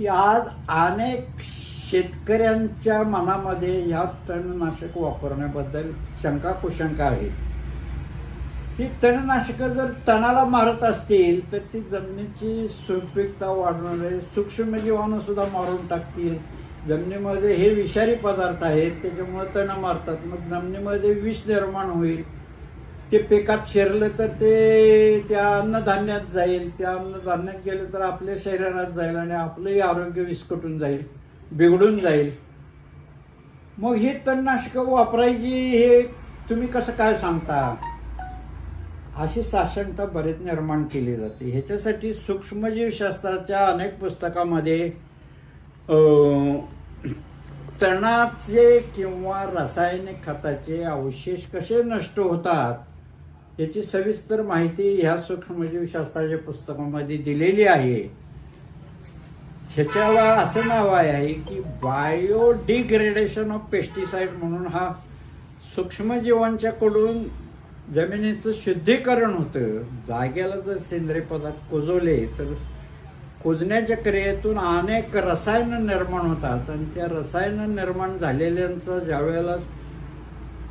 की आज अनेक शेतकऱ्यांच्या मनामध्ये या तणनाशक वापरण्याबद्दल शंका कुशंका आहेत. ही तणनाशकं जर तणाला मारत असतील तर ती जमिनीची सुपीकता वाढवणारे सूक्ष्मजीवाणू सुद्धा मारून टाकतील. जमिनीमध्ये हे विषारी पदार्थ आहेत, त्याच्यामुळे तण मारतात. मग जमिनीमध्ये विष निर्माण होईल. ते पिकात शिरलं तर ते त्या अन्नधान्यात जाईल. त्या अन्नधान्यात गेलं तर आपल्या शरीरात जाईल आणि आपलंही आरोग्य विस्कटून जाईल, बिघडून जाईल. मग ही तणनाशकं वापरायची हे तुम्ही कसं काय सांगता, अशी साशंकता बरेच निर्माण केली जाते. ह्याच्यासाठी सूक्ष्मजीवशास्त्राच्या अनेक पुस्तकामध्ये तणाचे किंवा रासायनिक खताचे अवशेष कसे नष्ट होतात याची सविस्तर माहिती ह्या सूक्ष्मजीवशास्त्राच्या पुस्तकामध्ये दिलेली आहे. ह्याच्याला असं नाव आहे की बायोडिग्रेडेशन ऑफ पेस्टिसाइड म्हणून. हा सूक्ष्मजीवांच्याकडून जमिनीचं शुद्धीकरण होतं. जागेला जर सेंद्रिय पदार्थ कुजवले तर कुजण्याच्या क्रियेतून अनेक रसायनं निर्माण होतात आणि त्या रसायनं निर्माण झालेल्यांचा ज्यावेळेला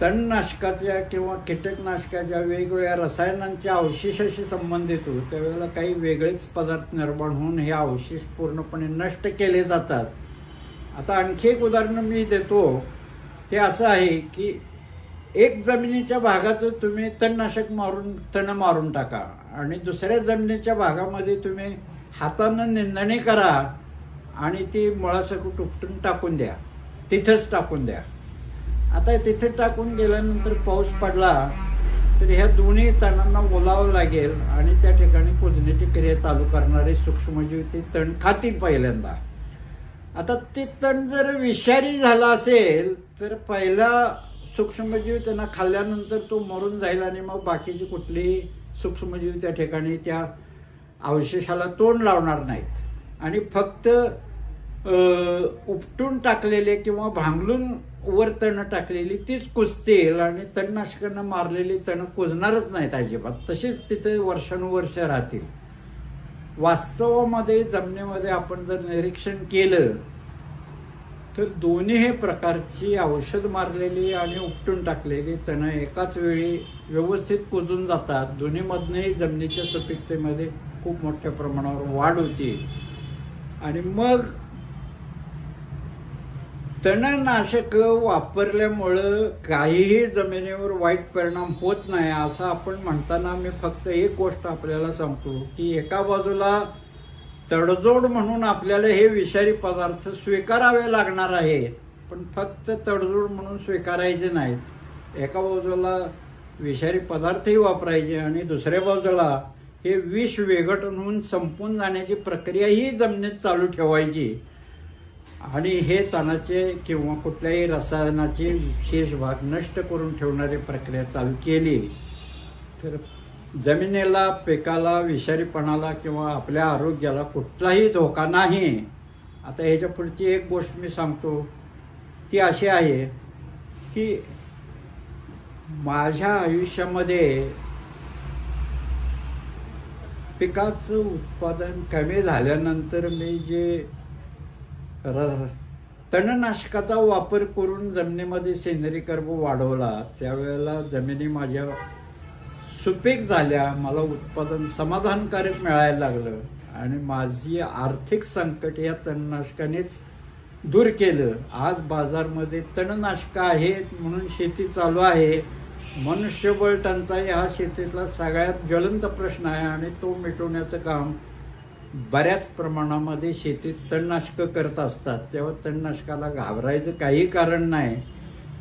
तणनाशकाच्या किंवा कीटकनाशकाच्या वेगवेगळ्या रसायनांच्या अवशेषाशी संबंधित होतो त्यावेळेला काही वेगळेच पदार्थ निर्माण होऊन हे अवशेष पूर्णपणे नष्ट केले जातात. आता आणखी एक उदाहरण मी देतो. ते असं आहे की एक जमिनीच्या भागात तुम्ही तणनाशक तण मारून टाका आणि दुसऱ्या जमिनीच्या भागामध्ये तुम्ही हातानं निंदणी करा आणि ती मुळासकट उपटून टाकून द्या, तिथंच टाकून द्या. आता तिथे टाकून गेल्यानंतर पाऊस पडला तर ह्या दोन्ही तणांना ओलावं लागेल आणि त्या ठिकाणी कुजण्याची क्रिया चालू करणारे सूक्ष्मजीव ते तण खातील पहिल्यांदा. आता ते तण जर विषारी झाला असेल तर पहिला सूक्ष्मजीव त्यांना खाल्ल्यानंतर तो मरून जाईल आणि मग बाकीचे कुठलेही सूक्ष्मजीव त्या ठिकाणी त्या अवशेषाला तोंड लावणार नाहीत आणि फक्त उपटून टाकलेले किंवा भांगलून वर तण टाकलेली तीच कुजतील आणि तणनाशकांना मारलेली तण कुजणारच नाहीत अजिबात. तशीच तिथे वर्षानुवर्ष राहतील. वास्तवामध्ये जमिनीमध्ये आपण जर निरीक्षण केलं तर दोन्ही प्रकारची औषध मारलेली आणि उपटून टाकलेली तण एकाच वेळी व्यवस्थित कुजून जातात. दोन्हीमधनंही जमिनीच्या सुपीकतेमध्ये खूप मोठ्या प्रमाणावर वाढ होती आणि मग तणनाशक वापरल्यामुळं काहीही जमिनीवर वाईट परिणाम होत नाही असं आपण म्हणताना मी फक्त एक गोष्ट आपल्याला सांगतो की एका बाजूला तडजोड म्हणून आपल्याला हे विषारी पदार्थ स्वीकारावे लागणार आहेत, पण फक्त तडजोड म्हणून स्वीकारायचे नाहीत. एका बाजूला विषारी पदार्थही वापरायचे आणि दुसऱ्या बाजूला हे विष विघटन होऊन संपून जाण्याची प्रक्रियाही जमिनीत चालू ठेवायची आणि हे तणाचे किंवा कुठल्याही रसायनाचे विशेष भाग नष्ट करून ठेवणारी प्रक्रिया चालू केली तर जमिनीला, पिकाला, विषारीपणाला किंवा आपल्या आरोग्याला कुठलाही धोका नाही. आता ह्याच्या पुढची एक गोष्ट मी सांगतो ती अशी आहे की माझ्या आयुष्यामध्ये पिकाचं उत्पादन कमी झाल्यानंतर मी जे तणनाशकाचा वापर करून जमिनीमध्ये सेंद्रिय कर्ब वाढवला त्यावेळेला जमिनी माझ्या सुपीक झाल्या. मला उत्पादन समाधानकारक मिळायला लागलं आणि माझी आर्थिक संकट या तणनाशकानेच दूर केलं. आज बाजारमध्ये तणनाशकं आहेत म्हणून शेती चालू आहे. मनुष्यबळ टंचाई हा शेतीतला सगळ्यात ज्वलंत प्रश्न आहे आणि तो मिटवण्याचं काम बऱ्याच प्रमाणामध्ये शेतीत तणनाशकं करत असतात. तेव्हा तणनाशकाला घाबरायचं काही कारण नाही.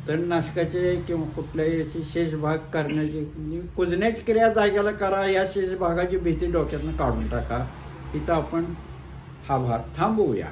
तणनाशकाचे किंवा कुठल्याही याची शेषभाग करण्याची कुजण्याची क्रिया जागेला करा. या शेषभागाची भीती डोक्यातनं काढून टाका. इथं आपण हा भाग थांबवूया.